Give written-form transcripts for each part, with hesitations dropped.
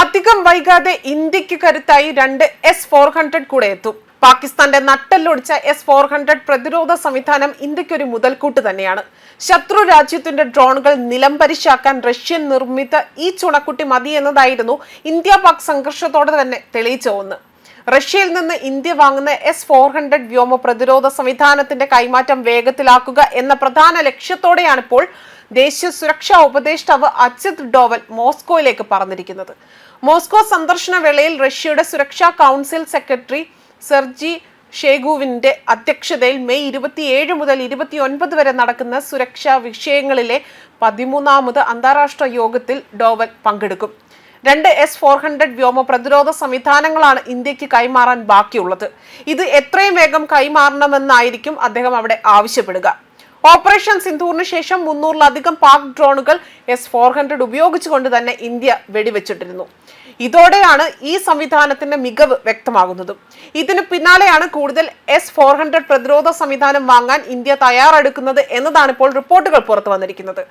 അധികം വൈകാതെ ഇന്ത്യക്ക് കരുത്തായി രണ്ട് S-400 കൂടെ എത്തും. പാകിസ്ഥാന്റെ നട്ടെല്ലൊടിച്ച S-400 പ്രതിരോധ സംവിധാനം ഇന്ത്യക്കൊരു മുതൽക്കൂട്ട് തന്നെയാണ്. ശത്രു രാജ്യത്തിന്റെ ഡ്രോണുകൾ നിലംപരിശാക്കാൻ റഷ്യൻ നിർമ്മിത ഈ ചുണക്കുട്ടി മതി എന്നതായിരുന്നു ഇന്ത്യ പാക് സംഘർഷത്തോടെ തന്നെ തെളിയിച്ച ഒന്ന്. റഷ്യയിൽ നിന്ന് ഇന്ത്യ വാങ്ങുന്ന S-400 വ്യോമ പ്രതിരോധ സംവിധാനത്തിന്റെ കൈമാറ്റം വേഗത്തിലാക്കുക എന്ന പ്രധാന ലക്ഷ്യത്തോടെയാണിപ്പോൾ ദേശീയ സുരക്ഷാ ഉപദേഷ്ടാവ് അജിത് ഡോവൽ മോസ്കോയിലേക്ക് പറന്നിരിക്കുന്നത്. മോസ്കോ സന്ദർശന വേളയിൽ റഷ്യയുടെ സുരക്ഷാ കൗൺസിൽ സെക്രട്ടറി സെർജി ഷേഗുവിന്റെ അധ്യക്ഷതയിൽ മെയ് 27 മുതൽ 29 വരെ നടക്കുന്ന സുരക്ഷാ വിഷയങ്ങളിലെ 13ാമത് അന്താരാഷ്ട്ര യോഗത്തിൽ ഡോവൽ പങ്കെടുക്കും. രണ്ട് S-400 വ്യോമ പ്രതിരോധ സംവിധാനങ്ങളാണ് ഇന്ത്യക്ക് കൈമാറാൻ ബാക്കിയുള്ളത്. ഇത് എത്രയും വേഗം കൈമാറണമെന്നായിരിക്കും അദ്ദേഹം അവിടെ ആവശ്യപ്പെടുക. ഓപ്പറേഷൻ സിന്ധൂറിന് ശേഷം 300-ലധികം പാക് ഡ്രോണുകൾ S-400 ഉപയോഗിച്ചുകൊണ്ട് തന്നെ ഇന്ത്യ വെടിവെച്ചിട്ടിരുന്നു. ഇതോടെയാണ് ഈ സംവിധാനത്തിന്റെ മികവ് വ്യക്തമാകുന്നതും. ഇതിന് പിന്നാലെയാണ് കൂടുതൽ S-400 പ്രതിരോധ സംവിധാനം വാങ്ങാൻ ഇന്ത്യ തയ്യാറെടുക്കുന്നത് എന്നതാണ് ഇപ്പോൾ റിപ്പോർട്ടുകൾ പുറത്തു വന്നിരിക്കുന്നത്.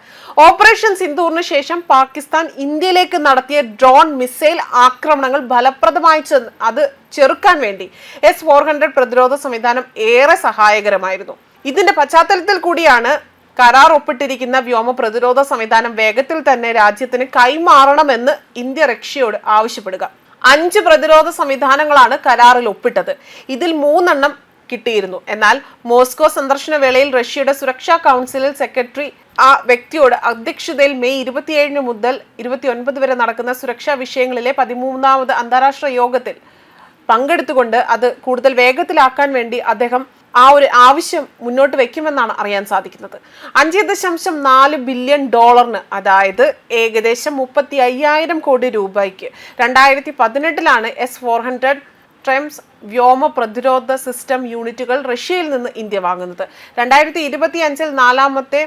ഓപ്പറേഷൻ സിന്ധൂറിന് ശേഷം പാകിസ്ഥാൻ ഇന്ത്യയിലേക്ക് നടത്തിയ ഡ്രോൺ മിസൈൽ ആക്രമണങ്ങൾ ഫലപ്രദമായി അത് ചെറുക്കാൻ വേണ്ടി S-400 പ്രതിരോധ സംവിധാനം ഏറെ സഹായകരമായിരുന്നു. ഇതിന്റെ പശ്ചാത്തലത്തിൽ കൂടിയാണ് കരാർ ഒപ്പിട്ടിരിക്കുന്ന വ്യോമ പ്രതിരോധ സംവിധാനം വേഗത്തിൽ തന്നെ രാജ്യത്തിന് കൈമാറണമെന്ന് ഇന്ത്യ റഷ്യയോട് ആവശ്യപ്പെടുക. 5 പ്രതിരോധ സംവിധാനങ്ങളാണ് കരാറിൽ ഒപ്പിട്ടത്. ഇതിൽ 3 കിട്ടിയിരുന്നു. എന്നാൽ മോസ്കോ സന്ദർശന വേളയിൽ റഷ്യയുടെ സുരക്ഷാ കൗൺസിലിൽ സെക്രട്ടറി ആ വ്യക്തിയോട് അധ്യക്ഷതയിൽ മെയ് 27 മുതൽ 29 വരെ നടക്കുന്ന സുരക്ഷാ വിഷയങ്ങളിലെ 13ാമത് അന്താരാഷ്ട്ര യോഗത്തിൽ പങ്കെടുത്തുകൊണ്ട് അത് കൂടുതൽ വേഗത്തിലാക്കാൻ വേണ്ടി അദ്ദേഹം ആ ഒരു ആവശ്യം മുന്നോട്ട് വെക്കുമെന്നാണ് അറിയാൻ സാധിക്കുന്നത്. 5.4 ബില്യൺ ഡോളറിന്, അതായത് ഏകദേശം 35,000 കോടി രൂപയ്ക്ക് 2018 S-400 ട്രെംസ് വ്യോമ പ്രതിരോധ സിസ്റ്റം യൂണിറ്റുകൾ റഷ്യയിൽ നിന്ന് ഇന്ത്യ വാങ്ങുന്നത്. 2025 4ാമത്തെ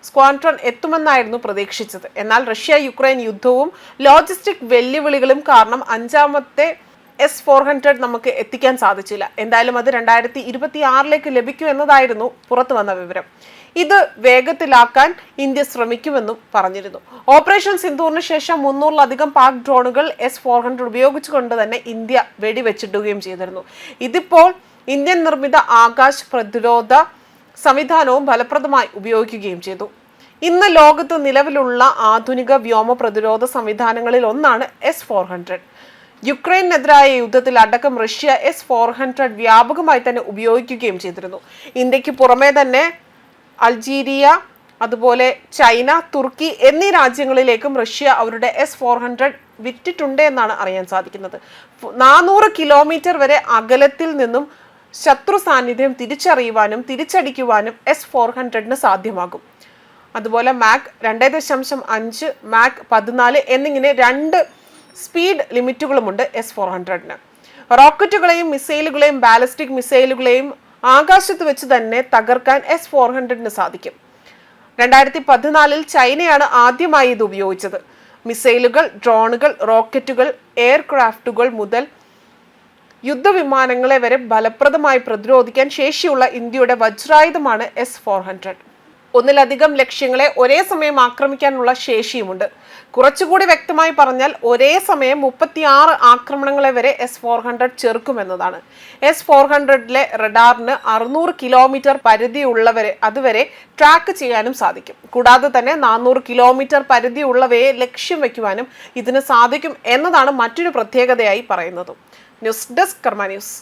സ്ക്വാഡ്രൺ എത്തുമെന്നായിരുന്നു പ്രതീക്ഷിച്ചത്. എന്നാൽ റഷ്യ യുക്രൈൻ യുദ്ധവും ലോജിസ്റ്റിക് വെല്ലുവിളികളും കാരണം 5ാമത്തെ S-400 നമുക്ക് എത്തിക്കാൻ സാധിച്ചില്ല. എന്തായാലും അത് 2026 ലഭിക്കും എന്നതായിരുന്നു പുറത്തു വന്ന വിവരം. ഇത് വേഗത്തിലാക്കാൻ ഇന്ത്യ ശ്രമിക്കുമെന്നും പറഞ്ഞിരുന്നു. ഓപ്പറേഷൻ സിന്ധൂറിന് ശേഷം 300-ലധികം പാക് ഡ്രോണുകൾ S-400 ഉപയോഗിച്ചുകൊണ്ട് തന്നെ ഇന്ത്യ വെടിവെച്ചിടുകയും ചെയ്തിരുന്നു. ഇതിപ്പോൾ ഇന്ത്യൻ നിർമ്മിത ആകാശ് പ്രതിരോധ സംവിധാനവും ഫലപ്രദമായി ഉപയോഗിക്കുകയും ചെയ്തു. ഇന്ന് ലോകത്ത് നിലവിലുള്ള ആധുനിക വ്യോമ പ്രതിരോധ സംവിധാനങ്ങളിൽ ഒന്നാണ് S-400. യുക്രൈനെതിരായ യുദ്ധത്തിൽ അടക്കം റഷ്യ S-400 വ്യാപകമായി തന്നെ ഉപയോഗിക്കുകയും ചെയ്തിരുന്നു. ഇന്ത്യക്ക് പുറമെ തന്നെ അൾജീരിയ, അതുപോലെ ചൈന, തുർക്കി എന്നീ രാജ്യങ്ങളിലേക്കും റഷ്യ അവരുടെ S-400 വിറ്റിട്ടുണ്ട് എന്നാണ് അറിയാൻ സാധിക്കുന്നത്. 400 കിലോമീറ്റർ വരെ അകലത്തിൽ നിന്നും ശത്രു സാന്നിധ്യം തിരിച്ചറിയുവാനും തിരിച്ചടിക്കുവാനും S-400 സാധ്യമാകും. അതുപോലെ മാക് 2.5, മാക് 14 എന്നിങ്ങനെ 2 സ്പീഡ് ലിമിറ്റുകളുമുണ്ട് S-400. റോക്കറ്റുകളെയും മിസൈലുകളെയും ബാലിസ്റ്റിക് മിസൈലുകളെയും ആകാശത്ത് വെച്ച് തന്നെ തകർക്കാൻ S-400 സാധിക്കും. 2014 ചൈനയാണ് ആദ്യമായി ഇത് ഉപയോഗിച്ചത്. മിസൈലുകൾ, ഡ്രോണുകൾ, റോക്കറ്റുകൾ, എയർക്രാഫ്റ്റുകൾ മുതൽ യുദ്ധവിമാനങ്ങളെ വരെ ഫലപ്രദമായി പ്രതിരോധിക്കാൻ ശേഷിയുള്ള ഇന്ത്യയുടെ വജ്രായുധമാണ് S-400. ഒന്നിലധികം ലക്ഷ്യങ്ങളെ ഒരേ സമയം ആക്രമിക്കാനുള്ള ശേഷിയുമുണ്ട്. കുറച്ചുകൂടി വ്യക്തമായി പറഞ്ഞാൽ ഒരേ സമയം 36 ആക്രമണങ്ങളെ വരെ S-400 ചെറുക്കുമെന്നതാണ്. S-400 റഡാറിന് 600 കിലോമീറ്റർ പരിധിയുള്ളവരെ അതുവരെ ട്രാക്ക് ചെയ്യാനും സാധിക്കും. കൂടാതെ തന്നെ 400 കിലോമീറ്റർ പരിധിയുള്ളവയെ ലക്ഷ്യം വയ്ക്കുവാനും ഇതിന് സാധിക്കും എന്നതാണ് മറ്റൊരു പ്രത്യേകതയായി പറയുന്നതും. ന്യൂസ് ഡെസ്ക് കർമ്മ ന്യൂസ്.